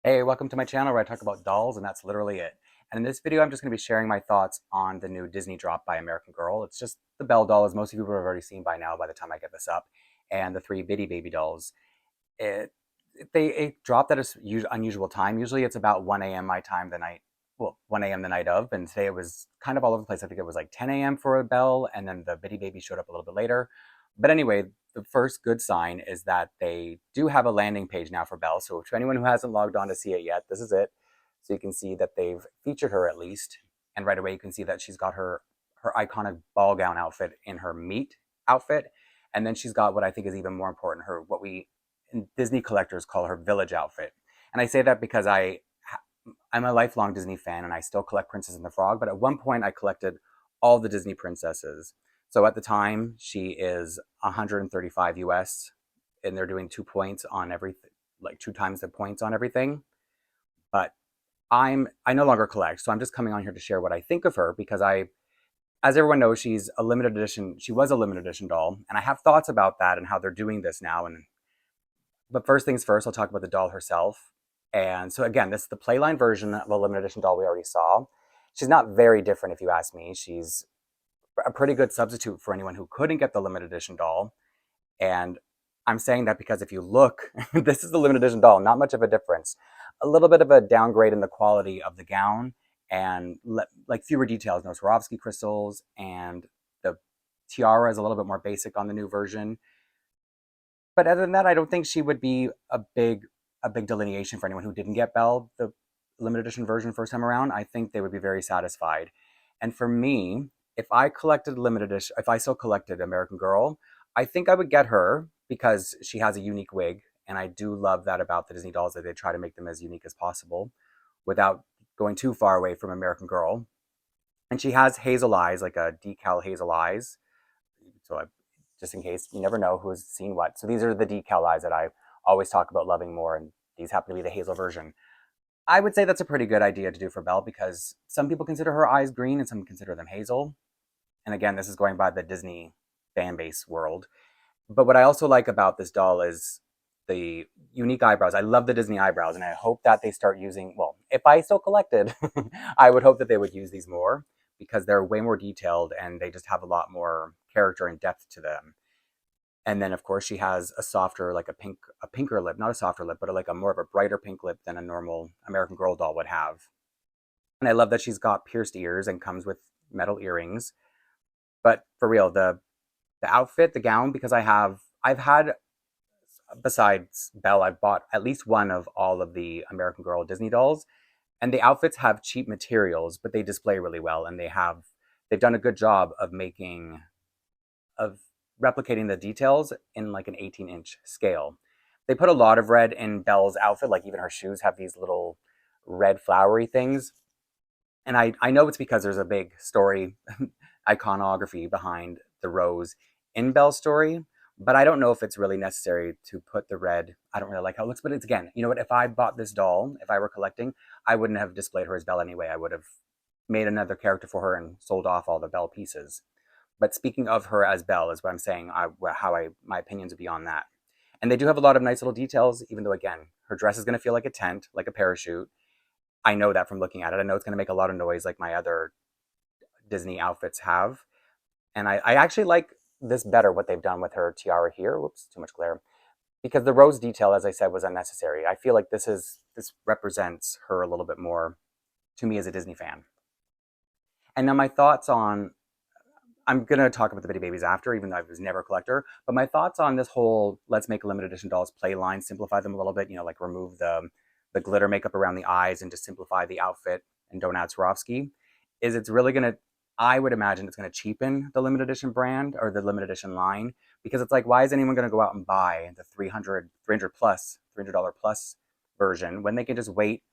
Hey, welcome to my channel where I talk about dolls, and that's literally it. And in this video, I'm just going to be sharing my thoughts on the new Disney drop by American Girl. It's just the Belle doll, as most of you have already seen by now by the time I get this up, and the three bitty baby dolls. It they dropped at a unusual time. Usually it's about 1 a.m. my time the night, well, 1 a.m. the night of, and today it was kind of all over the place. I think it was like 10 a.m. for a Belle, and then the bitty baby showed up a little bit later. But anyway, the first good sign is that they do have a landing page now for Belle. So to anyone who hasn't logged on to see it yet, this is it. So you can see that they've featured her at least. And right away you can see that she's got her iconic ball gown outfit in her meat outfit. And then she's got what I think is even more important, her what we Disney collectors call her village outfit. And I say that because I'm a lifelong Disney fan and I still collect Princess and the Frog, but at one point I collected all the Disney princesses. So at the time, she is 135 US, and they're doing 2 points on everything, like two times the points on everything. But I no longer collect, so I'm just coming on here to share what I think of her because as everyone knows, she's a limited edition. She was a limited edition doll, and I have thoughts about that and how they're doing this now. But first things first, I'll talk about the doll herself. And so again, this is the playline version of a limited edition doll we already saw. She's not very different, if you ask me. She's a pretty good substitute for anyone who couldn't get the limited edition doll. And I'm saying that because if you look, this is the limited edition doll, not much of a difference. A little bit of a downgrade in the quality of the gown and like fewer details, no Swarovski crystals, and the tiara is a little bit more basic on the new version. But other than that, I don't think she would be a big delineation for anyone who didn't get Belle, the limited edition version first time around. I think they would be very satisfied. And for me, if I collected limited edition, if I still collected American Girl, I think I would get her because she has a unique wig. And I do love that about the Disney dolls, that they try to make them as unique as possible without going too far away from American Girl. And she has hazel eyes, like a decal hazel eyes. So just in case, you never know who's seen what. So these are the decal eyes that I always talk about loving more, and these happen to be the hazel version. I would say that's a pretty good idea to do for Belle because some people consider her eyes green and some consider them hazel. And again, this is going by the Disney fan base world. But what I also like about this doll is the unique eyebrows. I love the Disney eyebrows, and I hope that they start using, well, if I still collected, I would hope that they would use these more because they're way more detailed and they just have a lot more character and depth to them. And then of course she has a softer, like a pinker lip, not a softer lip, but like a more of a brighter pink lip than a normal American Girl doll would have. And I love that she's got pierced ears and comes with metal earrings. But for real, the outfit, the gown, because I've had, besides Belle, I've bought at least one of all of the American Girl Disney dolls, and the outfits have cheap materials, but they display really well, and they've done a good job of replicating the details in like an 18-inch scale. They put a lot of red in Belle's outfit, like even her shoes have these little red flowery things. And I know it's because there's a big story iconography behind the rose in Belle's story, but I don't know if it's really necessary to put the red. I don't really like how it looks, but it's, again, you know what? If I bought this doll, if I were collecting, I wouldn't have displayed her as Belle anyway. I would have made another character for her and sold off all the Belle pieces. But speaking of her as Belle is what I'm saying, my opinions would be on that. And they do have a lot of nice little details, even though, again, her dress is going to feel like a tent, like a parachute. I know that from looking at it. I know it's going to make a lot of noise like my other Disney outfits have. And I actually like this better, what they've done with her tiara here. Whoops, too much glare. Because the rose detail, as I said, was unnecessary. I feel like this represents her a little bit more to me as a Disney fan. And now my thoughts on, I'm going to talk about the Bitty Babies after, even though I was never a collector. But my thoughts on this whole let's make limited edition dolls play line, simplify them a little bit, like remove the glitter makeup around the eyes and just simplify the outfit and don't add Swarovski, is it's really going to, I would imagine it's going to cheapen the limited edition brand or the limited edition line, because it's like, why is anyone going to go out and buy the $300 plus version when they can just wait,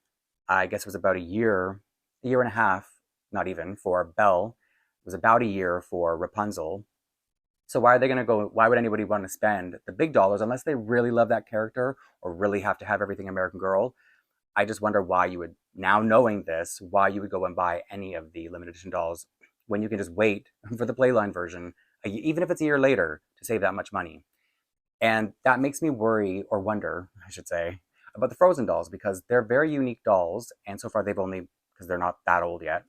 I guess it was about a year and a half, not even, for Belle. It was about a year for Rapunzel. So why are they going to go? Why would anybody want to spend the big dollars unless they really love that character or really have to have everything American Girl? I just wonder why you would, now knowing this, why you would go and buy any of the limited edition dolls when you can just wait for the Playline version, even if it's a year later, to save that much money. And that makes me worry, or wonder, I should say, about the Frozen dolls because they're very unique dolls, and so far they've only, because they're not that old yet,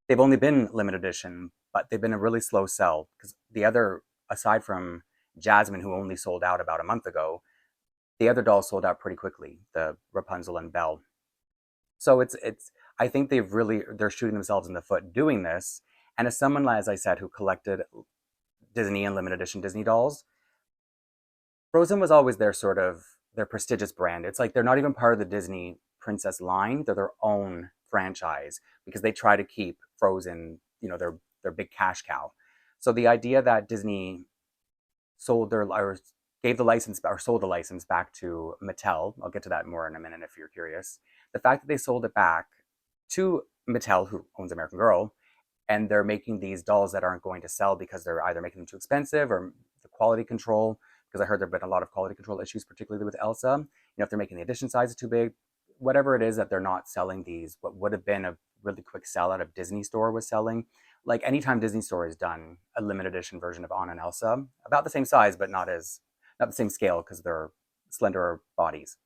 they've only been limited edition, but they've been a really slow sell because the other, aside from Jasmine, who only sold out about a month ago, the other dolls sold out pretty quickly, the Rapunzel and Belle. So it's I think they're shooting themselves in the foot doing this. And as someone, as I said, who collected Disney and limited edition Disney dolls, Frozen was always their sort of their prestigious brand. It's like they're not even part of the Disney princess line. They're their own franchise because they try to keep Frozen, their big cash cow. So the idea that Disney sold their or gave the license or sold the license back to Mattel, I'll get to that more in a minute if you're curious. The fact that they sold it back to Mattel, who owns American Girl, and they're making these dolls that aren't going to sell because they're either making them too expensive or the quality control, because I heard there have been a lot of quality control issues, particularly with Elsa. If they're making the edition sizes too big, whatever it is that they're not selling these, what would have been a really quick sellout if Disney Store was selling. Like anytime Disney Store has done a limited edition version of Anna and Elsa, about the same size, but not the same scale because they're slenderer bodies,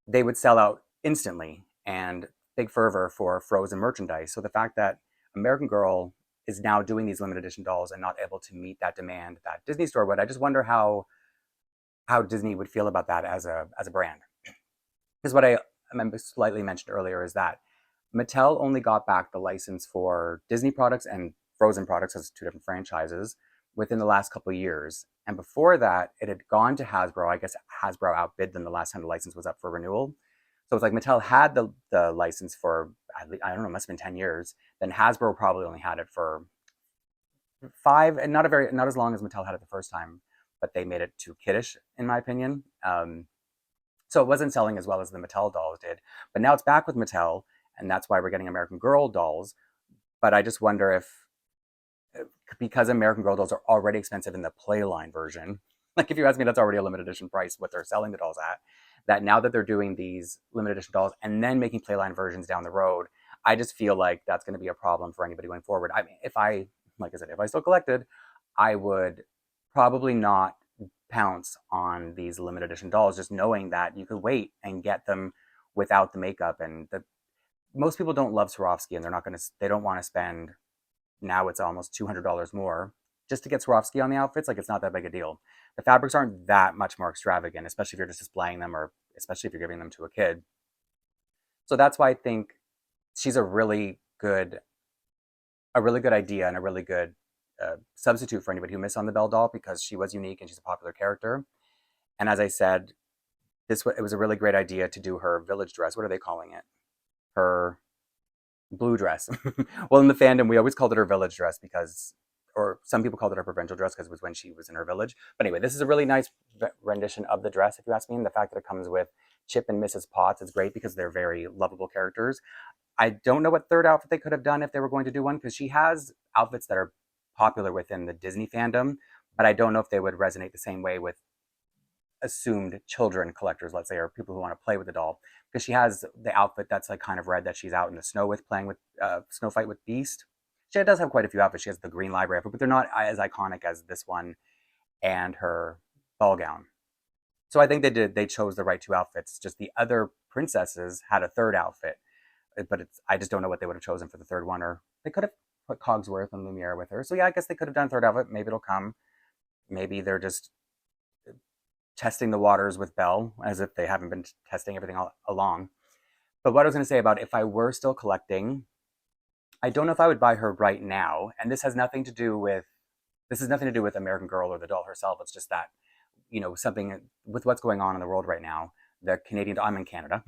they would sell out instantly and big fervor for Frozen merchandise. So the fact that American Girl is now doing these limited edition dolls and not able to meet that demand that Disney Store would, I just wonder how Disney would feel about that as a brand. Because what I slightly mentioned earlier is that Mattel only got back the license for Disney products and Frozen products as two different franchises within the last couple of years. And before that, it had gone to Hasbro. I guess Hasbro outbid them the last time the license was up for renewal. So it's like Mattel had the license for, I don't know, it must have been 10 years. Then Hasbro probably only had it for 5, and not as long as Mattel had it the first time, but they made it too kiddish, in my opinion. So it wasn't selling as well as the Mattel dolls did. But now it's back with Mattel, and that's why we're getting American Girl dolls. But I just wonder if, because American Girl dolls are already expensive in the Playline version, like if you ask me, that's already a limited edition price, what they're selling the dolls at, that now that they're doing these limited edition dolls and then making Playline versions down the road, I just feel like that's going to be a problem for anybody going forward. I mean, like I said, if I still collected, I would probably not pounce on these limited edition dolls, just knowing that you could wait and get them without the makeup. And most people don't love Swarovski, and they don't want to spend, now it's almost $200 more just to get Swarovski on the outfits. Like, it's not that big a deal. The fabrics aren't that much more extravagant, especially if you're just displaying them, or especially if you're giving them to a kid. So that's why I think she's a really good idea and a really good substitute for anybody who missed on the Belle doll, because she was unique and she's a popular character. And as I said, it was a really great idea to do her village dress. What are they calling it? Her blue dress. Well, in the fandom, we always called it her village dress because, or some people called it her provincial dress because it was when she was in her village. But anyway, this is a really nice rendition of the dress, if you ask me. And the fact that it comes with Chip and Mrs. Potts is great because they're very lovable characters. I don't know what third outfit they could have done if they were going to do one, because she has outfits that are popular within the Disney fandom, but I don't know if they would resonate the same way with assumed children collectors, let's say, or people who want to play with the doll, because she has the outfit that's like kind of red that she's out in the snow with, playing with Snow Fight with Beast. She does have quite a few outfits. She has the green library outfit, but they're not as iconic as this one and her ball gown. So I think they chose the right two outfits. Just the other princesses had a third outfit, but I just don't know what they would have chosen for the third one. Or they could have put Cogsworth and Lumiere with her. So yeah, I guess they could have done a third outfit. Maybe it'll come. Maybe they're just testing the waters with Belle, as if they haven't been testing everything all along. But what I was going to say about if I were still collecting, I don't know if I would buy her right now. And this has nothing to do with American Girl or the doll herself. It's just that, something with what's going on in the world right now, I'm in Canada,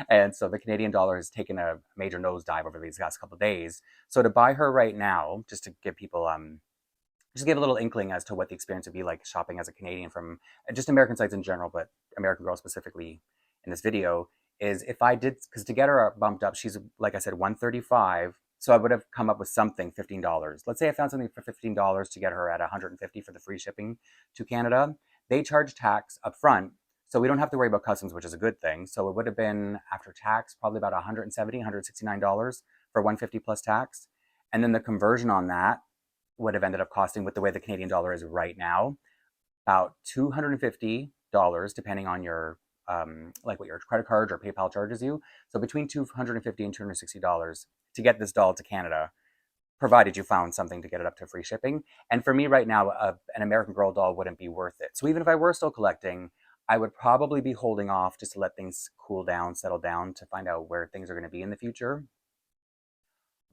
and so the Canadian dollar has taken a major nosedive over these last couple of days. So to buy her right now, just to give people, just give a little inkling as to what the experience would be like shopping as a Canadian from just American sites in general, but American Girl specifically in this video, is if I did, because to get her bumped up, she's, like I said, $135. So I would have come up with something, $15. Let's say I found something for $15 to get her at $150 for the free shipping to Canada. They charge tax up front, so we don't have to worry about customs, which is a good thing. So it would have been, after tax, probably about $170, $169 for $150 plus tax. And then the conversion on that would have ended up costing, with the way the Canadian dollar is right now, about $250, depending on your like what your credit card or PayPal charges you. So between $250 and $260 to get this doll to Canada, provided you found something to get it up to free shipping. And for me right now, an American Girl doll wouldn't be worth it. So even if I were still collecting, I would probably be holding off just to let things cool down, settle down, to find out where things are going to be in the future.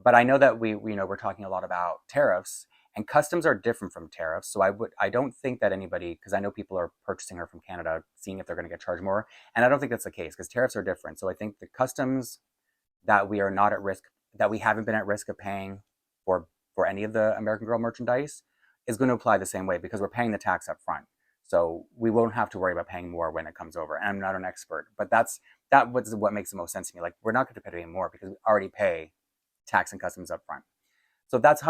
But I know that we're talking a lot about tariffs, and customs are different from tariffs. So I don't think that anybody, because I know people are purchasing her from Canada, seeing if they're going to get charged more, and I don't think that's the case because tariffs are different. So I think the customs that we are not at risk, that we haven't been at risk of paying for for any of the American Girl merchandise, is going to apply the same way because we're paying the tax up front. So we won't have to worry about paying more when it comes over. And I'm not an expert, but that was what makes the most sense to me. Like, we're not going to pay more because we already pay tax and customs up front. So that's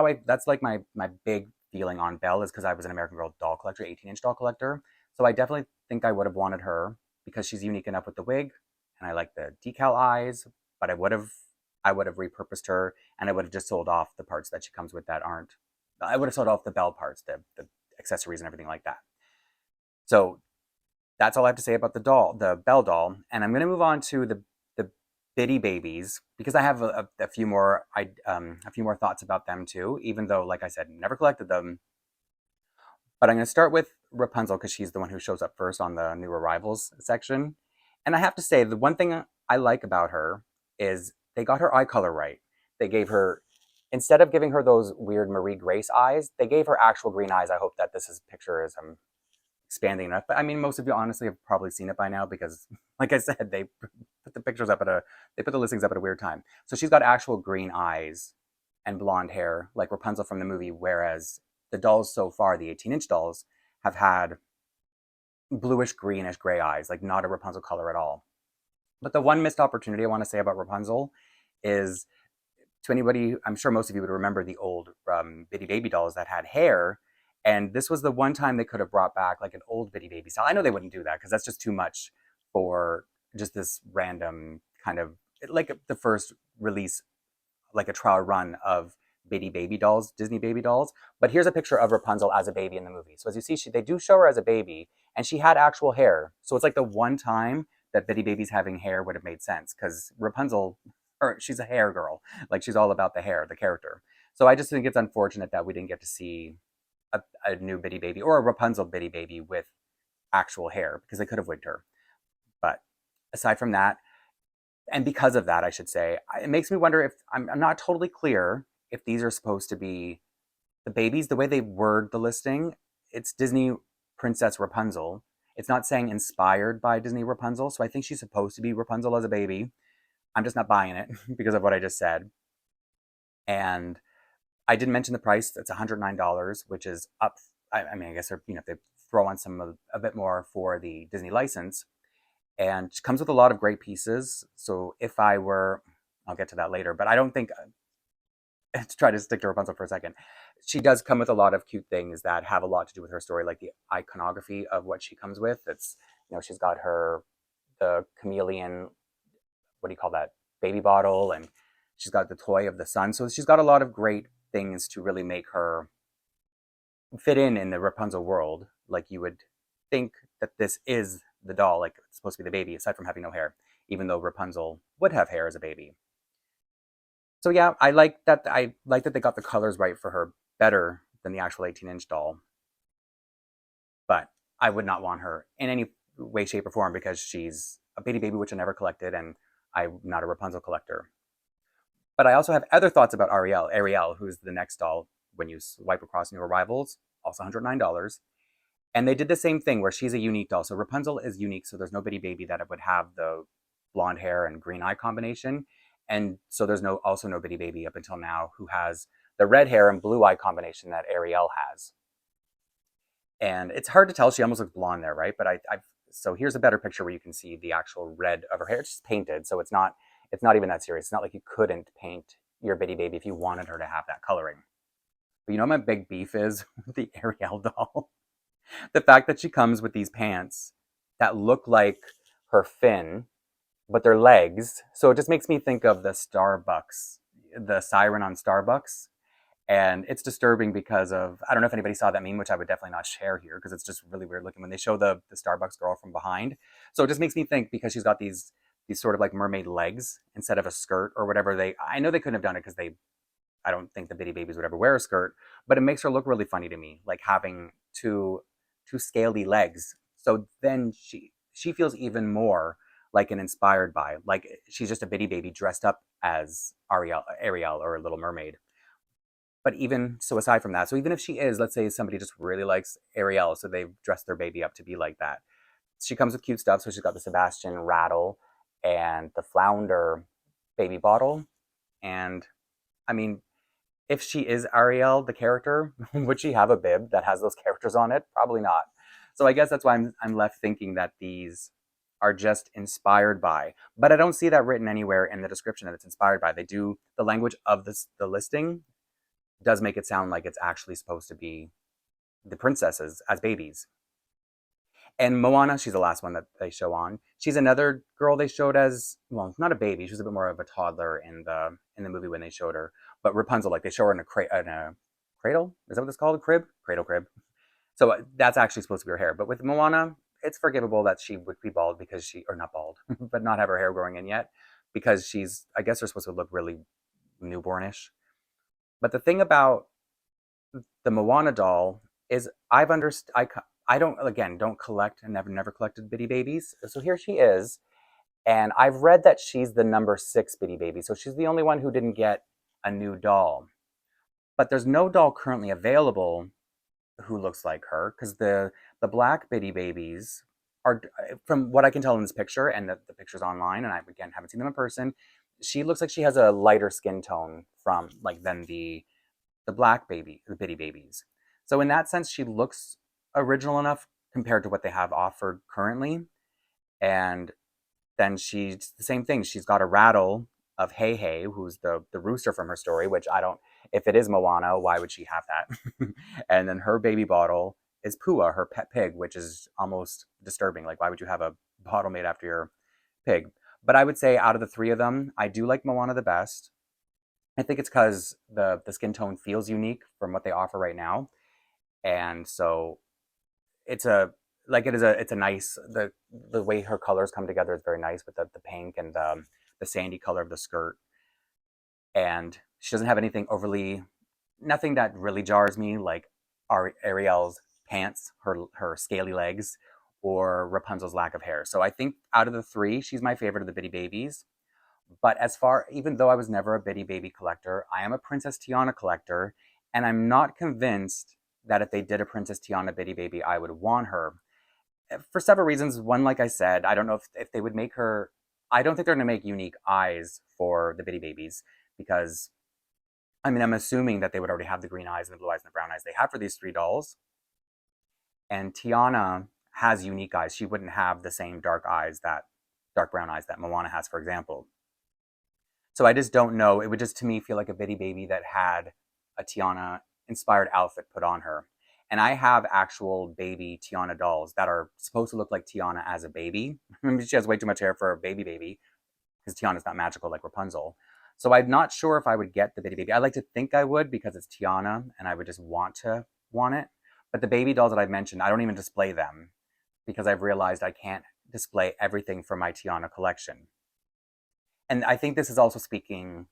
like my big feeling on Belle, is because I was an American Girl doll collector, 18-inch doll collector. So I definitely think I would have wanted her because she's unique enough with the wig, and I like the decal eyes. But I would have repurposed her, and I would have just sold off the parts that she comes with that aren't. I would have sold off the Belle parts, the accessories and everything like that. So that's all I have to say about the Belle doll, and I'm going to move on to the Bitty Babies because I have a few more a few more thoughts about them too. Even though, like I said, never collected them, but I'm going to start with Rapunzel because she's the one who shows up first on the new arrivals section. And I have to say, the one thing I like about her is they got her eye color right. They gave her, instead of giving her those weird Marie Grace eyes, they gave her actual green eyes. I hope that this picture is expanding enough. But I mean, most of you honestly have probably seen it by now because, like I said, they put the pictures up they put the listings up at a weird time. So she's got actual green eyes and blonde hair like Rapunzel from the movie, whereas the dolls so far, the 18-inch dolls, have had bluish greenish gray eyes, like not a Rapunzel color at all. But the one missed opportunity I want to say about Rapunzel is, to anybody, I'm sure most of you would remember the old Bitty Baby dolls that had hair. And this was the one time they could have brought back like an old Bitty Baby style. I know they wouldn't do that because that's just too much for just this random kind of, like the first release, like a trial run of Bitty Baby dolls, Disney baby dolls. But here's a picture of Rapunzel as a baby in the movie. So as you see, they do show her as a baby, and she had actual hair. So it's like the one time that Bitty Baby's having hair would have made sense because Rapunzel, or she's a hair girl, like she's all about the hair, the character. So I just think it's unfortunate that we didn't get to see a new Bitty Baby or a Rapunzel Bitty Baby with actual hair because they could have wigged her. But aside from that, and because of that, I should say, it makes me wonder if I'm not totally clear if these are supposed to be the babies. The way they word the listing, it's Disney Princess Rapunzel. It's not saying inspired by Disney Rapunzel, so I think she's supposed to be Rapunzel as a baby. I'm just not buying it because of what I just said. And I didn't mention the price. It's $109, which is up. I mean, I guess if they throw on a bit more for the Disney license, and it comes with a lot of great pieces. So if I were, I'll get to that later, but I don't think, to try to stick to Rapunzel for a second, she does come with a lot of cute things that have a lot to do with her story, like the iconography of what she comes with. It's, she's got the chameleon, what do you call that, baby bottle, and she's got the toy of the sun. So she's got a lot of great things to really make her fit in the Rapunzel world. Like you would think that this is the doll, like it's supposed to be the baby, aside from having no hair, even though Rapunzel would have hair as a baby. So yeah, I like that. I like that they got the colors right for her better than the actual 18-inch doll. But I would not want her in any way, shape, or form because she's a Bitty Baby, which I never collected, and I'm not a Rapunzel collector. But I also have other thoughts about Ariel, who's the next doll when you swipe across new arrivals, also $109. And they did the same thing where she's a unique doll. So Rapunzel is unique, so there's no Bitty Baby that would have the blonde hair and green eye combination. And so there's also no Bitty Baby up until now who has the red hair and blue eye combination that Ariel has. And it's hard to tell. She almost looks blonde there, right? But so here's a better picture where you can see the actual red of her hair. It's just painted, so it's not even that serious. It's not like you couldn't paint your Bitty Baby if you wanted her to have that coloring. But my big beef is with the Ariel doll. The fact that she comes with these pants that look like her fin, but they're legs. So it just makes me think of the Starbucks, the siren on Starbucks. And it's disturbing because of, I don't know if anybody saw that meme, which I would definitely not share here because it's just really weird looking when they show the Starbucks girl from behind. So it just makes me think, because she's got these sort of like mermaid legs instead of a skirt or whatever. I know they couldn't have done it because I don't think the Bitty Babies would ever wear a skirt, but it makes her look really funny to me, like having two scaly legs. So then she feels even more like an inspired by, like she's just a Bitty Baby dressed up as Ariel or a Little Mermaid. But even so, aside from that, so even if she is, let's say somebody just really likes Ariel, so they've dressed their baby up to be like that. She comes with cute stuff. So she's got the Sebastian rattle and the flounder baby bottle. And I mean, if she is Ariel, the character, would she have a bib that has those characters on it? Probably not. So I guess that's why I'm left thinking that these are just inspired by, but I don't see that written anywhere in the description that it's inspired by. They do, the language of the listing does make it sound like it's actually supposed to be the princesses as babies. And Moana, she's the last one that they show on. She's another girl they showed as, well, not a baby. She was a bit more of a toddler in the movie when they showed her. But Rapunzel, like they show her in a cradle. Is that what it's called? A crib? Cradle crib. So that's actually supposed to be her hair. But with Moana, it's forgivable that she would be bald because or not bald, but not have her hair growing in yet, because I guess they're supposed to look really newbornish. But the thing about the Moana doll is I've understood. I don't, again, don't collect and never collected Bitty Babies. So here she is, and I've read that she's the number 6 Bitty Baby. So she's the only one who didn't get a new doll. But there's no doll currently available who looks like her, because the black Bitty Babies are, from what I can tell in this picture and the pictures online, and I again haven't seen them in person. She looks like she has a lighter skin tone from like than the black baby, the Bitty Babies. So in that sense, she looks original enough compared to what they have offered currently. And then she's the same thing. She's got a rattle of Hey Hey, who's the rooster from her story, which I don't, if it is Moana, why would she have that? And then her baby bottle is Pua, her pet pig, which is almost disturbing. Like, why would you have a bottle made after your pig? But I would say out of the three of them, I do like Moana the best. I think it's because the skin tone feels unique from what they offer right now, and so it's a it's a nice, the way her colors come together is very nice with the pink and the sandy color of the skirt, and she doesn't have anything overly, nothing that really jars me like Ariel's pants, her scaly legs, or Rapunzel's lack of hair. So I think out of the three, she's my favorite of the Bitty Babies. But even though I was never a Bitty Baby collector, I am a Princess Tiana collector, and I'm not convinced that if they did a Princess Tiana Bitty Baby, I would want her. For several reasons. One, like I said, I don't know if they would make her, I don't think they're going to make unique eyes for the Bitty Babies, because, I mean, I'm assuming that they would already have the green eyes and the blue eyes and the brown eyes they have for these three dolls. And Tiana has unique eyes. She wouldn't have the same dark brown eyes that Moana has, for example. So I just don't know. It would just, to me, feel like a Bitty Baby that had a Tiana inspired outfit put on her. And I have actual baby Tiana dolls that are supposed to look like Tiana as a baby. Maybe she has way too much hair for a baby, because Tiana's not magical like Rapunzel. So I'm not sure if I would get the Bitty Baby. I like to think I would, because it's Tiana and I would just want it. But the baby dolls that I've mentioned, I don't even display them, because I've realized I can't display everything from my Tiana collection. And I think this is also speaking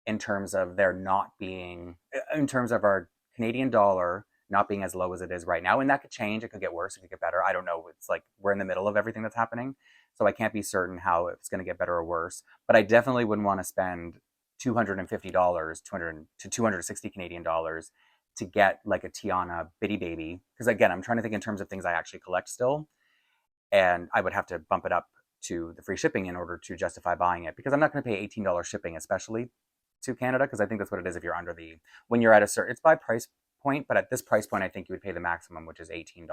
in terms of there not being, in terms of our Canadian dollar not being as low as it is right now. And that could change. It could get worse. It could get better. I don't know. It's like we're in the middle of everything that's happening. So I can't be certain how it's going to get better or worse. But I definitely wouldn't want to spend $250, 200 to 260 Canadian dollars to get like a Tiana Bitty Baby. Because again, I'm trying to think in terms of things I actually collect still. And I would have to bump it up to the free shipping in order to justify buying it, because I'm not going to pay $18 shipping, especially to Canada, because I think that's what it is if you're under when you're at a certain, it's by price point, but at this price point, I think you would pay the maximum, which is $18.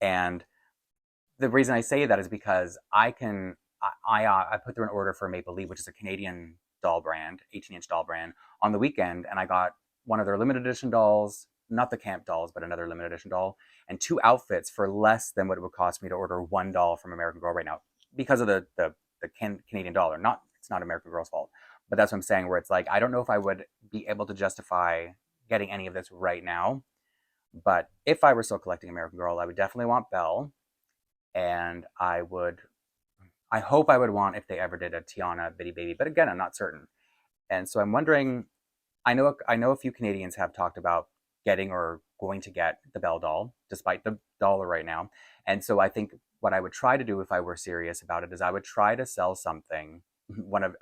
And the reason I say that is because I put through an order for Maple Leaf, which is a Canadian doll brand, 18-inch doll brand, on the weekend, and I got one of their limited edition dolls, not the camp dolls, but another limited edition doll, and 2 outfits for less than what it would cost me to order one doll from American Girl right now, because of the Canadian dollar. It's not American Girl's fault, But that's what I'm saying, where it's like, I don't know if I would be able to justify getting any of this right now. But if I were still collecting American Girl, I would definitely want Belle. And I hope I would want if they ever did a Tiana Bitty Baby. But again, I'm not certain. And so I'm wondering, I know a few Canadians have talked about getting or going to get the Belle doll, despite the dollar right now. And so I think what I would try to do if I were serious about it is I would try to sell something,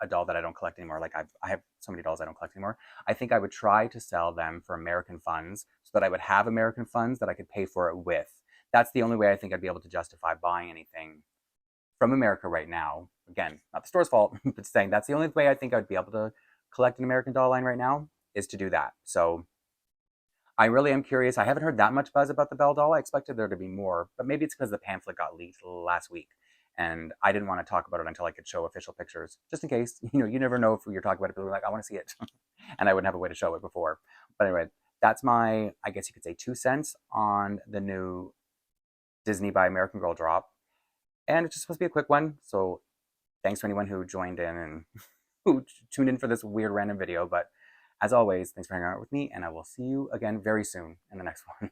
a doll that I don't collect anymore. Like I have so many dolls I don't collect anymore. I think I would try to sell them for American funds so that I would have American funds that I could pay for it with. That's the only way I think I'd be able to justify buying anything from America right now. Again, not the store's fault, but saying that's the only way I think I'd be able to collect an American Doll line right now is to do that. So I really am curious. I haven't heard that much buzz about the Belle doll. I expected there to be more, but maybe it's because the pamphlet got leaked last week. And I didn't want to talk about it until I could show official pictures, just in case. You never know if you're talking about it. People are like, I want to see it. And I wouldn't have a way to show it before. But anyway, that's my, I guess you could say, 2 cents on the new Disney by American Girl drop. And it's just supposed to be a quick one. So thanks to anyone who joined in and who tuned in for this weird random video. But as always, thanks for hanging out with me, and I will see you again very soon in the next one.